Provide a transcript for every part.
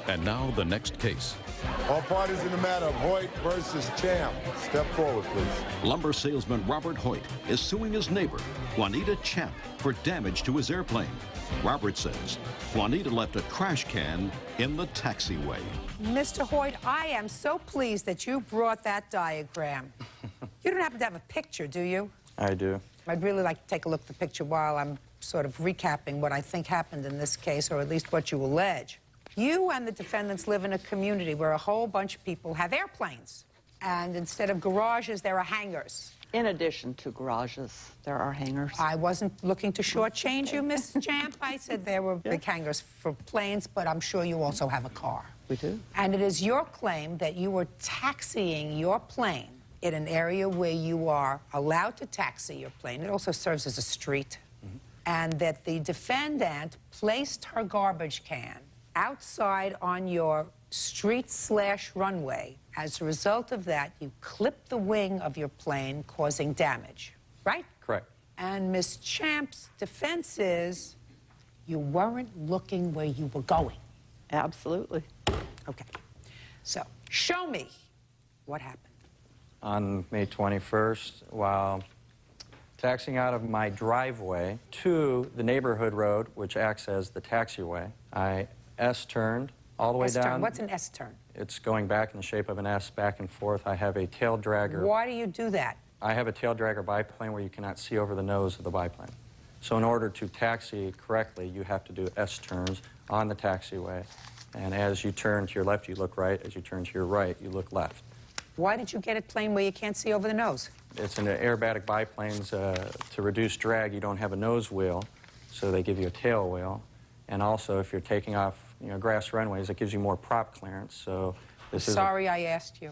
And now the next case. All parties in the matter of Hoyt versus Champ. Step forward, please. Lumber salesman Robert Hoyt is suing his neighbor, Juanita Champ, for damage to his airplane. Robert says Juanita left a trash can in the taxiway. Mr. Hoyt, I am so pleased that you brought that diagram. You don't happen to have a picture, do you? I do. I'd really like to take a look at the picture while I'm sort of recapping what I think happened in this case, or at least what you allege. You and the defendants live in a community where a whole bunch of people have airplanes. And instead of garages, there are hangars. In addition to garages, there are hangars. I wasn't looking to shortchange you, Miss Champ. I said there were big hangars for planes, but I'm sure you also have a car. We do. And it is your claim that you were taxiing your plane in an area where you are allowed to taxi your plane. It also serves as a street. And that the defendant placed her garbage can outside on your street/runway. As a result of that, you clipped the wing of your plane, causing damage, right? Correct. And Miss Champ's defense is you weren't looking where you were going. Absolutely. Okay. So, show me what happened. On May 21st, while taxiing out of my driveway to the neighborhood road, which acts as the taxiway, I S-turned all the way S-turn. down. What's an S-turn? It's going back in the shape of an S, back and forth. I have a tail dragger. Why do you do that? I have a tail dragger biplane where you cannot see over the nose of the biplane. So in order to taxi correctly, you have to do S-turns on the taxiway. And as you turn to your left, you look right. As you turn to your right, you look left. Why did you get a plane where you can't see over the nose? It's an aerobatic biplanes. To reduce drag, you don't have a nose wheel, so they give you a tail wheel. And also, if you're taking off grass runways, it gives you more prop clearance. So this is... Sorry I asked you.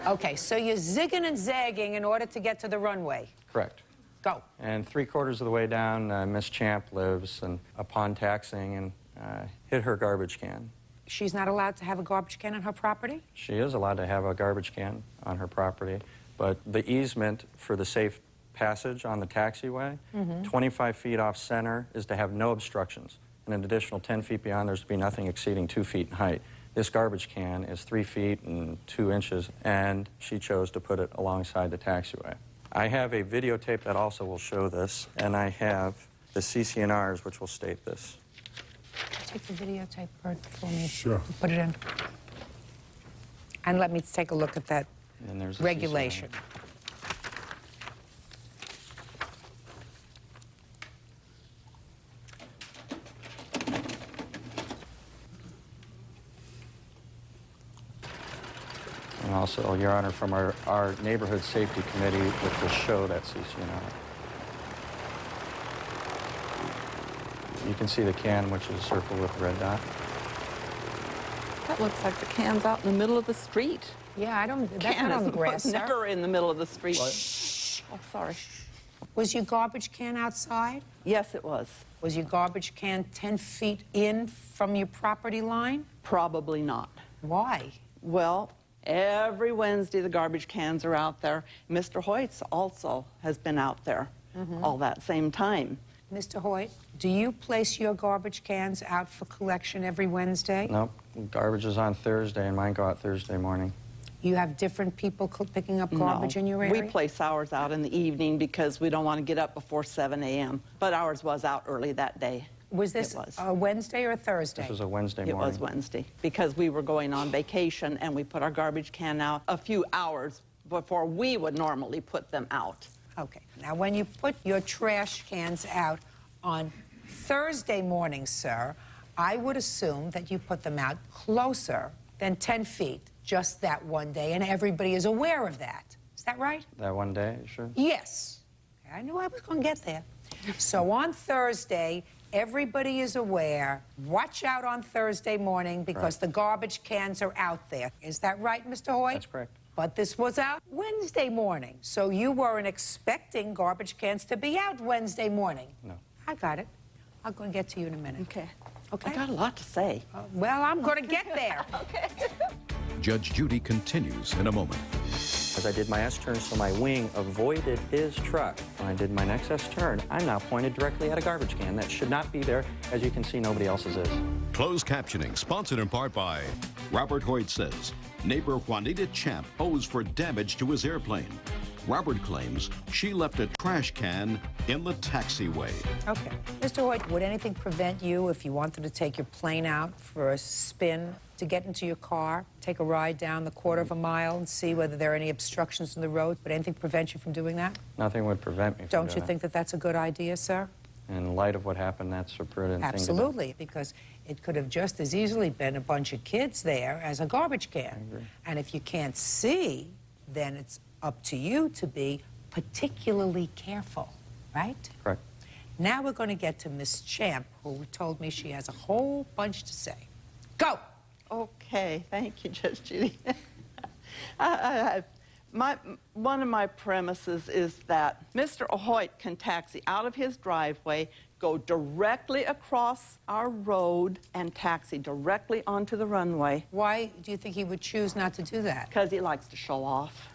Okay, so you're zigging and zagging in order to get to the runway. Correct. Go. And 3/4 of the way down, Miss Champ lives, and upon taxiing, and hit her garbage can. She's not allowed to have a garbage can on her property? She is allowed to have a garbage can on her property, but the easement for the safe passage on the taxiway, 25 feet off center, is to have no obstructions. And an additional 10 feet beyond, there's to be nothing exceeding 2 feet in height. This garbage can is 3 feet and 2 inches, and she chose to put it alongside the taxiway. I have a videotape that also will show this, and I have the CC&Rs, which will state this. Take the videotape, Bert, for me. Sure. Put it in. And let me take a look at that And there's the regulation. CC&R. And also, Your Honor, from our Neighborhood Safety Committee, which will show that CC&R. You can see the can, which is circled with a red dot. That looks like the can's out in the middle of the street. Yeah, I don't... That's Can not on the is grass, sir. never in the middle of the street. Shh. Oh, sorry. Was your garbage can outside? Yes, it was. Was your garbage can 10 feet in from your property line? Probably not. Why? Well, every Wednesday the garbage cans are out there. Mr. Hoyt's also has been out there all that same time. Mr. Hoyt, do you place your garbage cans out for collection every Wednesday? Nope, garbage is on Thursday, and mine go out Thursday morning. You have different people picking up garbage in your area? We place ours out in the evening because we don't want to get up before 7 a.m. But ours was out early that day. Was this a Wednesday or a Thursday? This was a Wednesday morning. It was Wednesday because we were going on vacation and we put our garbage can out a few hours before we would normally put them out. Okay. Now, when you put your trash cans out on Thursday morning, sir, I would assume that you put them out closer than 10 feet just that one day, and everybody is aware of that. Is that right? That one day, sure? Yes. I knew I was going to get there. So on Thursday, everybody is aware. Watch out on Thursday morning because the garbage cans are out there. Is that right, Mr. Hoyt? That's correct. But this was out Wednesday morning, so you weren't expecting garbage cans to be out Wednesday morning. No. I got it. I'll go and get to you in a minute. Okay. Okay? I got a lot to say. Well, I'm going to get there. Okay. Judge Judy continues in a moment. As I did my S-turn, so my wing avoided his truck. When I did my next S-turn, I'm now pointed directly at a garbage can that should not be there. As you can see, nobody else's is. Closed captioning, sponsored in part by Robert Hoyt says neighbor Juanita Champ owes for damage to his airplane. Robert claims she left a trash can in the taxiway. Okay. Mr. Hoyt, would anything prevent you, if you wanted to take your plane out for a spin, to get into your car, take a ride down the quarter of a mile and see whether there are any obstructions in the road? Would anything prevent you from doing that? Nothing would prevent me from Don't doing you it. think that that's a good idea, sir? In light of what happened, that's a prudent thing to do. Absolutely, because it could have just as easily been a bunch of kids there as a garbage can. I agree. And if you can't see, then it's up to you to be particularly careful, right? Correct. Now we're going to get to Miss Champ, who told me she has a whole bunch to say. Go! Okay, thank you, Judge Judy. One of my premises is that Mr. Hoyt can taxi out of his driveway, go directly across our road, and taxi directly onto the runway. Why do you think he would choose not to do that? Because he likes to show off.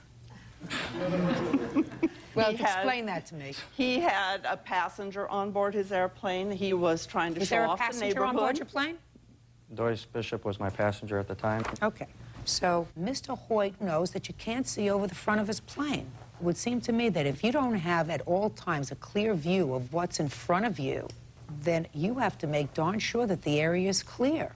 Well, He explain that to me. He had a passenger on board his airplane. He was trying to Is show there a off the passenger neighborhood. on board your plane? Doyce Bishop was my passenger at the time. Okay. So Mr. Hoyt knows that you can't see over the front of his plane. It would seem to me that if you don't have at all times a clear view of what's in front of you, then you have to make darn sure that the area is clear.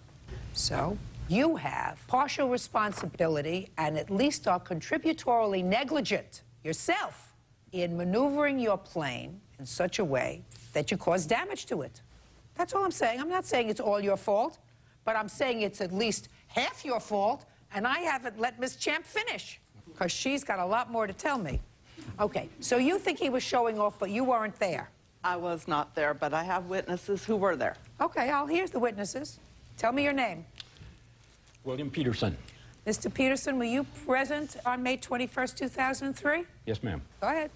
So you have partial responsibility and at least are contributorily negligent yourself in maneuvering your plane in such a way that you cause damage to it. That's all I'm saying. I'm not saying it's all your fault, but I'm saying it's at least half your fault, and I haven't let Miss Champ finish, because she's got a lot more to tell me. Okay, so you think he was showing off, but you weren't there? I was not there, but I have witnesses who were there. Okay, here's the witnesses. Tell me your name. William Peterson. Mr. Peterson, were you present on May 21st, 2003? Yes, ma'am. Go ahead.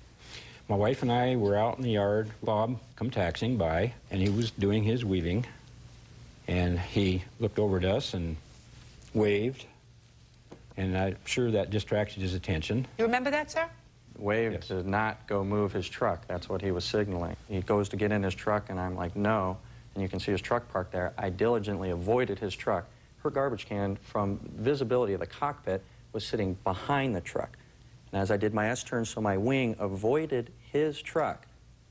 My wife and I were out in the yard. Bob come taxiing by, and he was doing his weaving. And he looked over at us and waved. And I'm sure that distracted his attention. You remember that, sir? Waved Yes. to not go move his truck. That's what he was signaling. He goes to get in his truck, and I'm like, no. And you can see his truck parked there. I diligently avoided his truck. Her garbage can, from visibility of the cockpit, was sitting behind the truck. And as I did my S-turn, so my wing avoided his truck,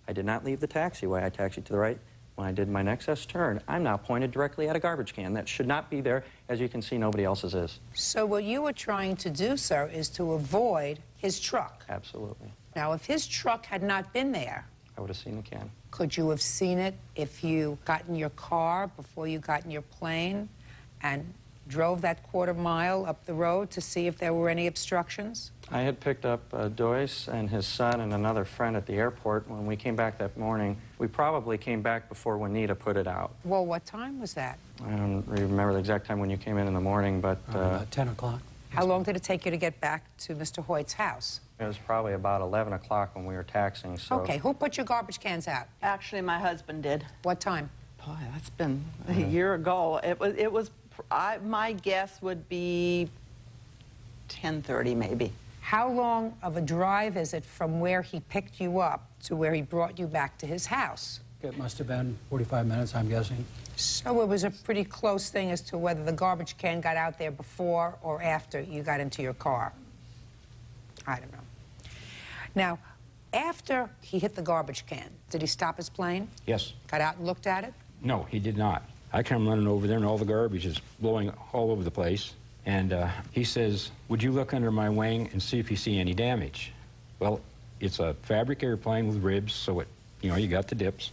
I did not leave the taxiway. I taxied to the right. When I did my next S-turn, I'm now pointed directly at a garbage can that should not be there. As you can see, nobody else's is. So what you were trying to do, sir, is to avoid his truck. Absolutely. Now, if his truck had not been there, I would have seen the can. could you have seen it if you got in your car before you got in your plane and drove that quarter mile up the road to see if there were any obstructions? I had picked up Doyce and his son and another friend at the airport. When we came back that morning, we probably came back before Juanita put it out. Well, what time was that? I don't remember the exact time when you came in the morning, but About 10 o'clock. How long did it take you to get back to Mr. Hoyt's house? it was probably about 11 o'clock when we were taxiing. So Okay, who put your garbage cans out? Actually, my husband did. What time? Boy, that's been a year ago. My guess would be 10:30 maybe. How long of a drive is it from where he picked you up to where he brought you back to his house? It must have been 45 minutes, I'm guessing. So it was a pretty close thing as to whether the garbage can got out there before or after you got into your car. I don't know. Now, after he hit the garbage can, did he stop his plane? Yes. Got out and looked at it? No, he did not. I come running over there, and all the garbage is blowing all over the place. And he says, would you look under my wing and see if you see any damage? Well, it's a fabric airplane with ribs, so it, you got the dips.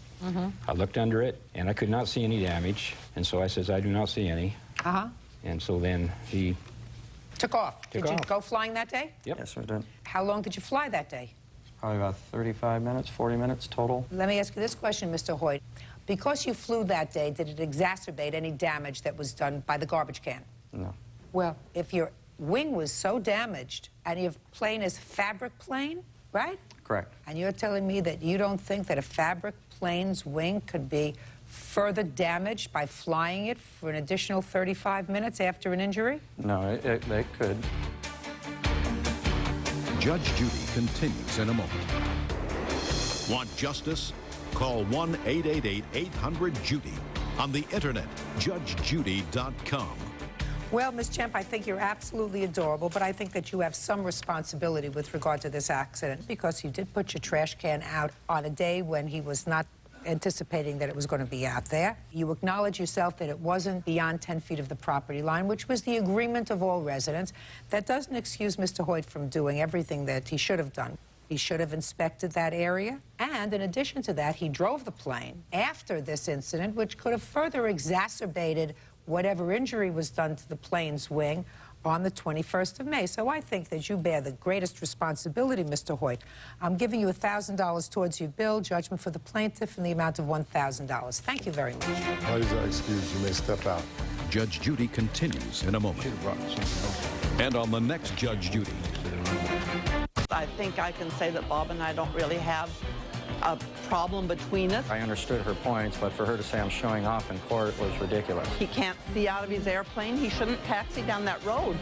I looked under it, and I could not see any damage. And so I says, I do not see any. Uh-huh. And so then he Took off. Took Did you off. go flying that day? Yep. yes, we did. How long did you fly that day? Probably about 35 minutes, 40 minutes total. Let me ask you this question, Mr. Hoyt. Because you flew that day, did it exacerbate any damage that was done by the garbage can? No. Well, if your wing was so damaged and your plane is fabric plane, right? Correct. And you're telling me that you don't think that a fabric plane's wing could be further damaged by flying it for an additional 35 minutes after an injury? No, it could. Judge Judy continues in a moment. Want justice? Call 1-888-800-JUDY. On the internet, judgejudy.com. Well, Ms. Champ, I think you're absolutely adorable, but I think that you have some responsibility with regard to this accident because you did put your trash can out on a day when he was not anticipating that it was going to be out there. You acknowledge yourself that it wasn't beyond 10 feet of the property line, which was the agreement of all residents. That doesn't excuse Mr. Hoyt from doing everything that he should have done. He should have inspected that area, and in addition to that, he drove the plane after this incident, which could have further exacerbated whatever injury was done to the plane's wing on the 21st of May. So I think that you bear the greatest responsibility, Mr. Hoyt. I'm giving you $1,000 towards your bill, judgment for the plaintiff in the amount of $1,000. Thank you very much. Parties are excused. You may step out. Judge Judy continues in a moment. And on the next Judge Judy. I think I can say that Bob and I don't really have a problem between us. I understood her points, but for her to say I'm showing off in court was ridiculous. He can't see out of his airplane. He shouldn't taxi down that road.